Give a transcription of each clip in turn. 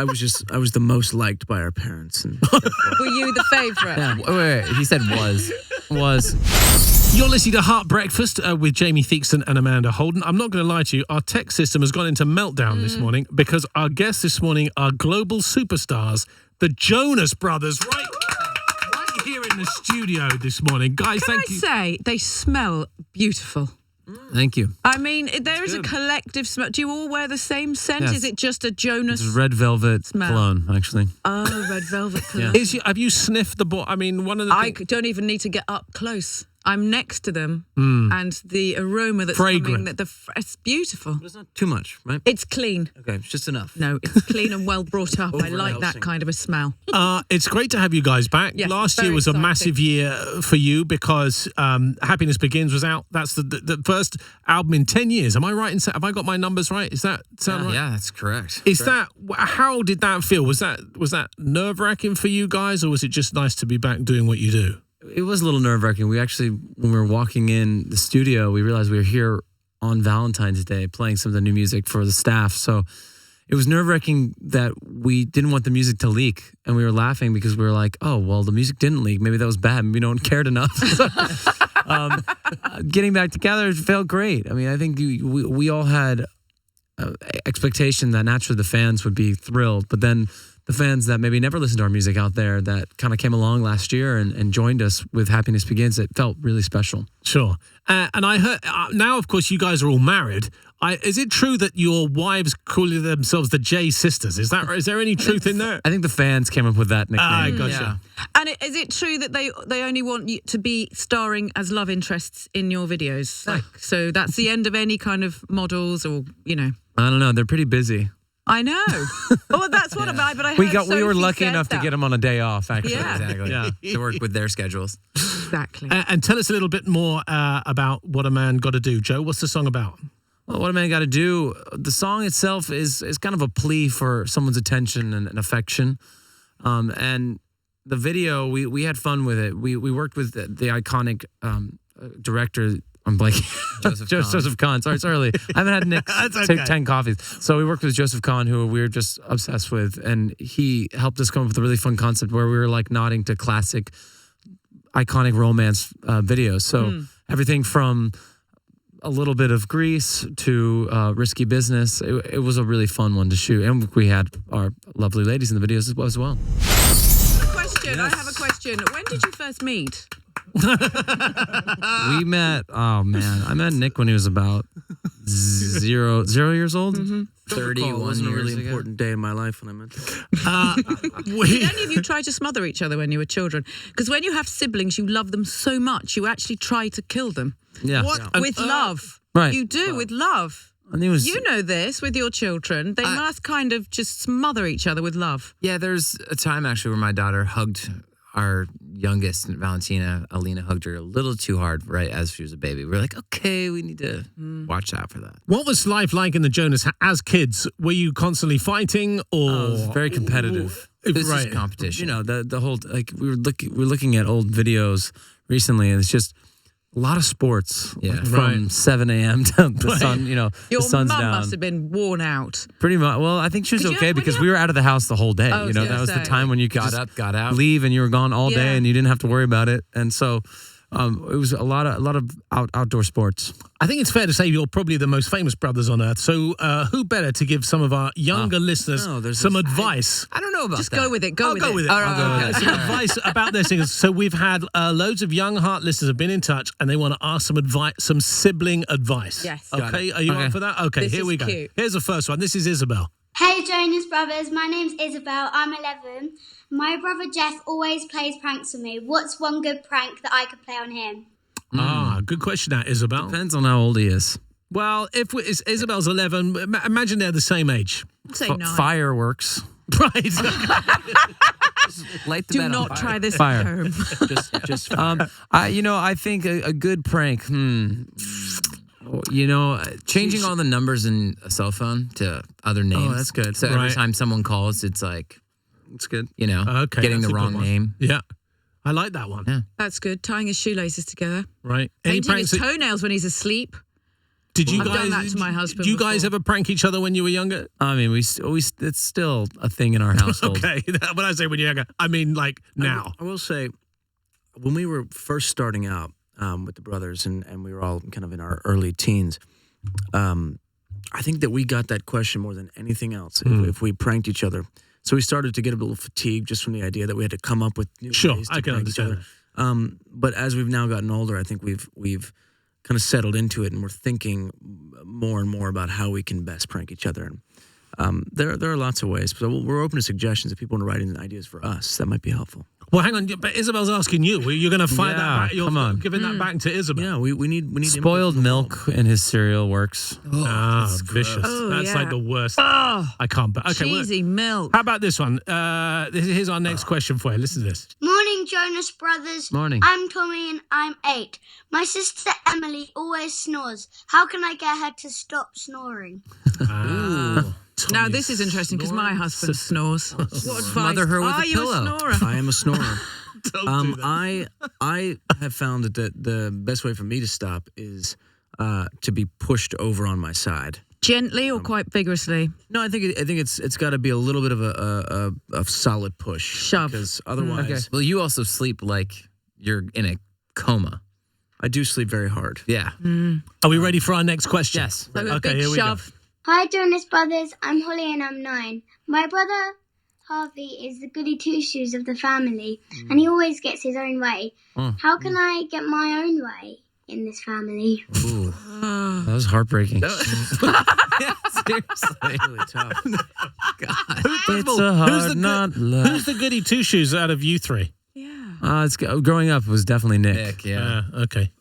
I was the most liked by our parents. And Were you the favourite? Yeah, wait, he said was. You're listening to Heart Breakfast with Jamie Theakston and Amanda Holden. I'm not going to lie to you, our tech system has gone into meltdown this morning because our guests this morning are global superstars, the Jonas Brothers, right here in the studio this morning. Guys, thank you. Can I say, they smell beautiful. Thank you. I mean, there is a collective smell. Do you all wear the same scent? Yes. Is it just a Jonas It's red velvet smell? cologne, actually. Oh, red velvet cologne. Have you sniffed the I mean, one of the I don't even need to get up close. I'm next to them, and the aroma that's Fragrant. coming, it's beautiful. but it's not too much, right? It's clean. Okay, it's just enough. No, it's clean and well brought up. I like that Over-enhancing. kind of a smell. It's great to have you guys back. Yes, Last very year was a exciting. massive year for you because Happiness Begins was out. That's the first album in 10 years. Am I right? Have I got my numbers right? Is that sound right? Yeah, that's correct. How did that feel? Was that nerve-wracking for you guys, or was it just nice to be back doing what you do? It was a little nerve-wracking. We actually, when we were walking in the studio, we realized we were here on Valentine's Day playing some of the new music for the staff. So it was nerve-wracking that we didn't want the music to leak. And we were laughing because we were like, oh, well, the music didn't leak. Maybe that was bad. Maybe no one cared enough. So, getting back together felt great. I mean, I think we all had expectation that naturally the fans would be thrilled. But then the fans that maybe never listened to our music out there that kind of came along last year and joined us with Happiness Begins, it felt really special. Sure. And I heard, now, of course, you guys are all married. Is it true that your wives call themselves the J Sisters? Is there any truth in there? I think the fans came up with that nickname. Ah, gotcha. Yeah. And is it true that they only want you to be starring as love interests in your videos? So that's the end of any kind of models or, I don't know. They're pretty busy. I know. Well, that's what about. But I heard We were Sophie lucky said enough to that. get them on a day off, actually. Yeah. Exactly. Yeah. To work with their schedules. Exactly. And tell us a little bit more about What a Man Gotta Do. Joe, what's the song about? Well, What a Man Gotta Do, the song itself is kind of a plea for someone's attention and affection. And the video, we had fun with it. We worked with the iconic director. I'm blanking. Joseph Kahn. Sorry, it's early. I haven't had Nick take 10 coffees. So we worked with Joseph Kahn, who we were just obsessed with. And he helped us come up with a really fun concept where we were like nodding to classic, iconic romance videos. So everything from a little bit of Grease to Risky Business. It was a really fun one to shoot. And we had our lovely ladies in the videos as well. I have a question. When did you first meet? We met, I met Nick when he was about zero years old. 31 wasn't a years really ago. important day in my life when I met him. Did any of you try to smother each other when you were children? Because when you have siblings, you love them so much, you actually try to kill them. Yeah. With love. Right. You do, with love. And he was, You know this with your children. They must kind of just smother each other with love. Yeah, there's a time actually where my daughter hugged our youngest, Valentina. Alina hugged her a little too hard right as she was a baby. We were like, okay, we need to watch out for that. What was life like in the Jonas as kids? Were you constantly fighting or very competitive. This Right. is competition. You know, the whole, like, we're looking at old videos recently, and it's just a lot of sports. Yeah. Like, from 7 a.m. to the sun, Your the sun's mum down. must have been worn out. Pretty much. Well, I think she was Did you okay have- when because you we were out of the house the whole day. I was That gonna was the say. time when you could Got just up, got out. leave and you were gone all Yeah. day and you didn't have to worry about it. And so it was a lot of outdoor sports. I think it's fair to say you're probably the most famous brothers on earth. So who better to give some of our younger listeners some advice? I don't know about Just that. go with it. I'll go with it. All right, okay. Some advice about their singers. So we've had loads of young heart listeners have been in touch and they want to ask some advice, some sibling advice. Yes. Okay, are you up for that? Okay, This here is we go. cute. Here's the first one. This is Isabel. Hey Jonas Brothers, my name's Isabel, I'm 11. My brother Jeff always plays pranks on me. What's one good prank that I could play on him? Good question, that Isabel. Depends on how old he is. Well, if Isabel's 11, imagine they're the same age. Say no. Fireworks. Right. Light the Do bed on not fire. try this Fire. at home. Just I think a good prank. Changing all the numbers in a cell phone to other names. that's good. So every Right. time someone calls, it's like, It's good. Okay, getting that's the a good wrong one. name. Yeah. I like that one. Yeah. That's good. Tying his shoelaces together. Right. Any Painting pranks his that, toenails when he's asleep. Did you I've guys? done that to my husband Did you guys before. ever prank each other when you were younger? I mean, it's still a thing in our household. Okay, when I say when you're younger, I mean like now. I will say, when we were first starting out with the brothers, and we were all kind of in our early teens, I think that we got that question more than anything else if we pranked each other. So we started to get a little fatigued just from the idea that we had to come up with new Sure, ways to I can prank each understand other. But as we've now gotten older, I think we've kind of settled into it, and we're thinking more and more about how we can best prank each other. And there are lots of ways. So we're open to suggestions. If people want to write in ideas for us, that might be helpful. Well, hang on, but Isabel's asking you. You're going to fire that Yeah, back. You're come on. giving that back to Isabel. Yeah, we need input Spoiled from the milk in his cereal works. Vicious. Oh, That's yeah. like the worst. Oh, I can't. But okay, well, cheesy milk. how about this one? Here's our next question for you. Listen to this. Morning, Jonas Brothers. Morning. I'm Tommy and I'm 8. My sister Emily always snores. How can I get her to stop snoring? Now this is interesting because my husband snores. What advice? Smother her with Are a you pillow. a snorer? I am a snorer. Don't do that. I have found that the best way for me to stop is to be pushed over on my side. Gently or quite vigorously? No, I think it's got to be a little bit of a solid push. Shove. Because otherwise, Okay. Well, you also sleep like you're in a coma. I do sleep very hard. Yeah. Are we ready for our next question? Yes. Like a Okay, big here we go. shove. Hi, Jonas Brothers. I'm Holly and I'm 9. My brother Harvey is the goody two-shoes of the family, and he always gets his own way. How can I get my own way in this family? Ooh, that was heartbreaking. Yeah, seriously. Really tough. It's a hard Who's not the goody two-shoes out of you three? Yeah. It's growing up. It was definitely Nick. Nick, yeah. Okay.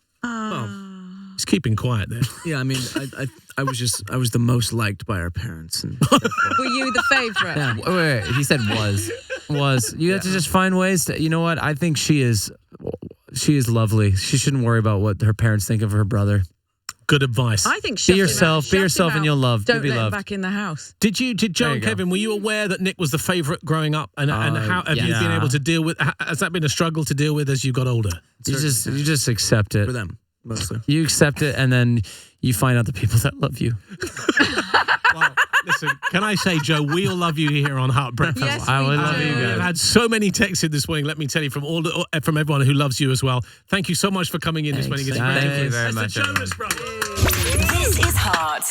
He's keeping quiet there. Yeah, I mean, I was the most liked by our parents, and Were you the favourite? Yeah. Wait, he said was. You have to just find ways to. You know what? I think she is lovely. She shouldn't worry about what her parents think of her brother. Good advice. I think Be yourself. Be yourself, and you'll love. Don't You'll be let him loved. back in the house. Did Joe There and you go. Kevin, were you aware that Nick was the favourite growing up? And how have you been yeah. able to deal with, has that been a struggle to deal with as you got older? You just accept it. for them mostly. You accept it, and then you find out the people that love you. Well, listen, can I say, Joe, we all love you here on Heart Breakfast. Yes, I we would do. love you We've guys. had so many texts in this morning, let me tell you, from everyone who loves you as well. Thank you so much for coming in this morning. It's Thank great. you very It's the much, Jonas Brothers. This is Heart.